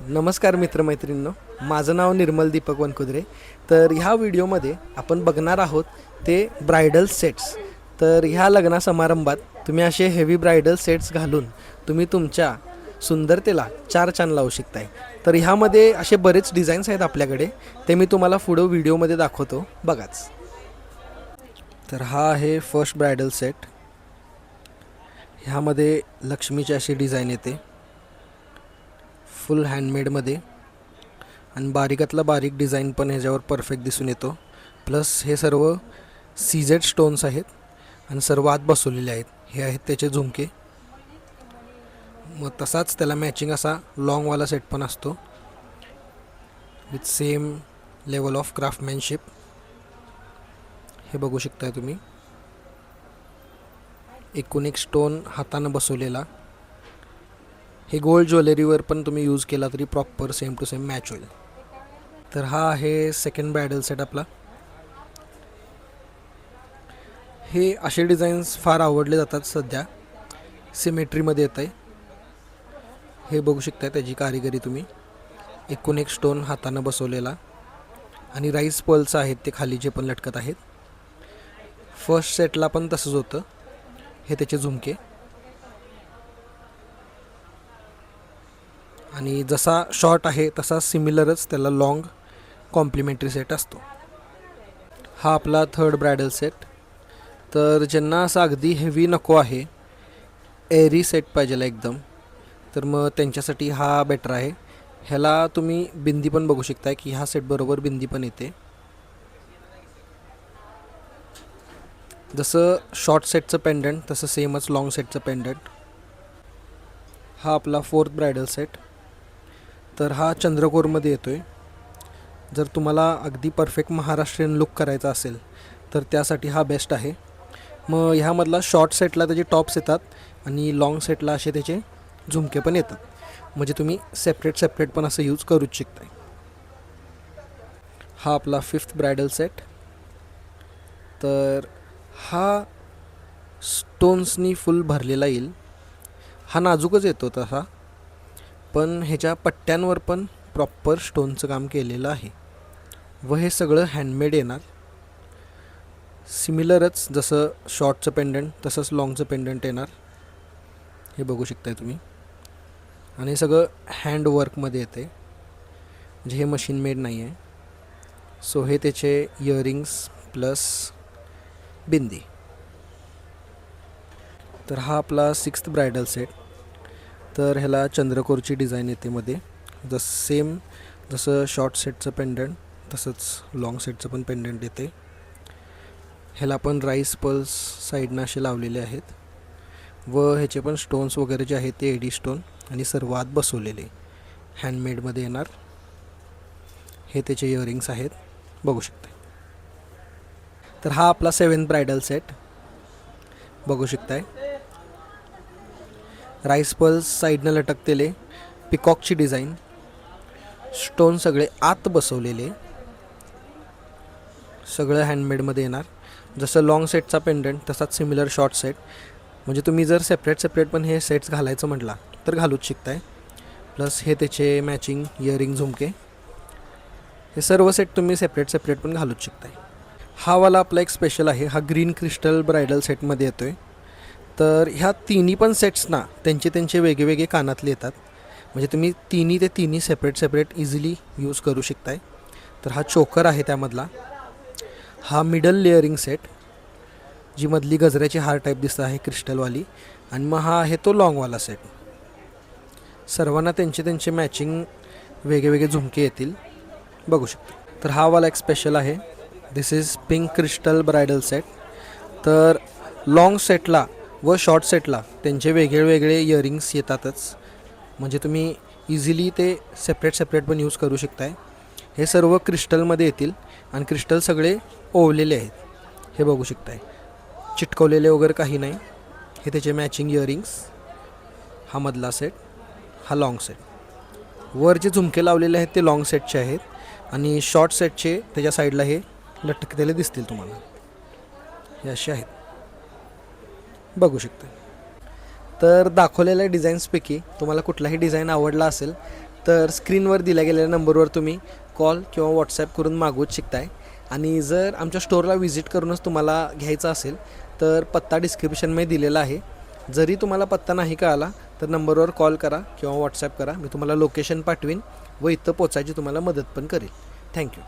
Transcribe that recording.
नमस्कार मित्रमैत्रिणींनो, माझं नाव निर्मल दीपक वनकुद्रे. तर ह्या व्हिडिओमध्ये आपण बघणार आहोत ते ब्रायडल सेट्स. तर ह्या लग्न समारंभात तुम्ही असे हेवी ब्रायडल सेट्स घालून तुम्ही तुमच्या सुंदरतेला चार चांद लावू शकताय. तर ह्यामध्ये असे बरेच डिझाईन्स आहेत आपल्याकडे, ते मी तुम्हाला पुढं व्हिडिओमध्ये दाखवतो, बघाच. तर हा आहे फर्स्ट ब्रायडल सेट. ह्यामध्ये लक्ष्मीची अशी डिझाईन येते, फुल हँडमेडमध्ये, आणि बारीकातला बारीक डिझाईन पण ह्याच्यावर परफेक्ट दिसून येतो. प्लस हे सर्व सीजेड स्टोन्स आहेत आणि सर्व आत बसवलेले आहेत. हे आहेत त्याचे झुमके. मग तसाच त्याला मॅचिंग असा लॉंगवाला सेट पण असतो with same level of craftsmanship. हे बघू शकताय तुम्ही, एकूण एक स्टोन हातानं बसवलेला. हे गोल्ड ज्वेलरीवर पण तुम्ही यूज केला तरी proper same to same match होईल. तर हा आहे सेकंड ब्रायडल सेट आपला. हे असे डिझाईन्स फार आवडले जातात सध्या, सिमेट्रीमध्ये येत आहे. हे बघू शकता त्याची कारिगिरी तुम्ही, एकूण एक स्टोन हातानं बसवलेला आणि राईस पर्ल्स आहेत ते खाली जे पण लटकत आहेत. फर्स्ट सेटला पण तसंच होतं. हे त्याचे झुमके, आणि जसा शॉर्ट आहे तसा सिमिलरच त्याला लॉंग कॉम्प्लिमेंटरी सेट असतो. हा आपला थर्ड ब्रायडल सेट. तर ज्यांना असं अगदी हेवी नको आहे, एअरी सेट पाहिजेला एकदम, तर मग त्यांच्यासाठी हा बेटर आहे. ह्याला तुम्ही बिंदी पण बघू शकताय की ह्या सेटबरोबर बिंदी पण येते. जसं शॉर्ट सेटचं पेंडंट तसं सेमच लॉंग सेटचं पेंडंट. हा आपला फोर्थ ब्रायडल सेट. तर हा चंद्रकोरमध्ये येतो आहे. जर तुम्हाला अगदी परफेक्ट महाराष्ट्रीयन लुक करायचा असेल तर त्यासाठी हा बेस्ट आहे. मग ह्यामधला शॉर्ट सेटला त्याचे टॉप्स येतात आणि लॉंग सेटला असे त्याचे झुमके पण येतात, म्हणजे तुम्ही सेपरेट पण असं यूज करूच शकताय. हा आपला फिफ्थ ब्रायडल सेट. तर हा स्टोन्सनी फुल भरलेला येईल. हा नाजूकच येतो तसा, पण ह्याच्या पट्ट्यांवर पण प्रॉपर स्टोनचं काम केलेलं आहे व हे सगळं हँडमेड येणार. सिमिलरच जसं शॉर्टचं पेंडंट तसंच लॉंगचं पेंडंट येणार. हे बघू शकताय तुम्ही, आणि हे सगळं हँडवर्कमध्ये येते, म्हणजे हे मशीन मेड नाही आहे. सो हे त्याचे इयरिंग्स प्लस बिंदी. तर हा आपला सिक्स्थ ब्रायडल सेट. तर ह्याला चंद्रकोरची डिझाईन येते मध्ये, जसं शॉर्ट सेटचं पेंडंट तसंच लॉंग सेटचं पण पेंडंट येते. ह्याला पण राईस पर्ल्स साईडनं असे लावलेले आहेत व ह्याचे पण स्टोन्स वगैरे जे आहेत ते एडी स्टोन आणि सर्व आत बसवलेले हँडमेडमध्ये येणार. हे त्याचे इयरिंग्स आहेत, बघू शकता. तर हा आपला सेवन्थ ब्रायडल सेट बघू शकताय. राईस पर्ल्स साईडनं लटकलेले, पिकॉकची डिझाईन, स्टोन सगळे आत बसवलेले, सगळं हँडमेडमध्ये येणार. जसं लॉंग सेटचा पेंडंट तसाच सिमिलर शॉर्ट सेट, म्हणजे तुम्ही जर सेपरेट पण हे सेट्स घालायचं म्हटला तर घालूच शिकताय. प्लस हे त्याचे मॅचिंग इयरिंग झुमके, हे सर्व सेट तुम्ही सेपरेट पण घालूच शिकताय. हा वाला आपला एक स्पेशल आहे. हा ग्रीन क्रिस्टल ब्रायडल सेटमध्ये येतो आहे. तर ह्या तिन्ही पण सेट्सना त्यांचे वेगवेगळे कानातले येतात, म्हणजे तुम्ही तिन्ही सेपरेट इझिली यूज करू शकताय. तर हा चोकर आहे त्यामधला. हा मिडल लेअरिंग सेट, जी मधली गजऱ्याची हार टाईप दिसत आहे क्रिस्टलवाली, आणि मग हा आहे तो लॉंगवाला सेट. सर्वांना त्यांचे मॅचिंग वेगवेगळे झुमके येतील, बघू शकता. तर हा वाला एक स्पेशल आहे. This is pink crystal bridal set. तर लॉंग सेटला व शॉर्ट सेटला त्यांचे वेगळे इयरिंग्स येतातच, म्हणजे तुम्ही इझिली ते सेपरेट पण यूज करू शकताय. हे सर्व क्रिस्टलमध्ये येतील आणि क्रिस्टल सगळे ओवलेले आहेत, हे बघू शकताय. चिटकवलेले वगैरे काही नाही. हे त्याचे मॅचिंग इयरिंग्स. हा मधला सेट, हा लॉंग सेट. वर जे झुमके लावलेले आहेत ते लॉंग सेटचे आहेत आणि शॉर्ट सेटचे त्याच्या साईडला हे लटकलेले दिसतील तुम्हाला, हे असे आहेत, बघू शकता. तर दाखवलेल्या डिझाईन्सपैकी तुम्हाला कुठलाही डिझाईन आवडला असेल तर स्क्रीनवर दिल्या गेलेल्या नंबरवर तुम्ही कॉल किंवा व्हॉट्सॲप करून मागवूच शकताय. आणि जर आमच्या स्टोअरला व्हिजिट करूनच तुम्हाला घ्यायचं असेल तर पत्ता डिस्क्रिप्शनमध्ये दिलेला आहे. जरी तुम्हाला पत्ता नाही कळाला तर नंबरवर कॉल करा किंवा व्हॉट्सॲप करा, मी तुम्हाला लोकेशन पाठवीन व इथं पोचायची तुम्हाला मदत पण करेल. थँक्यू.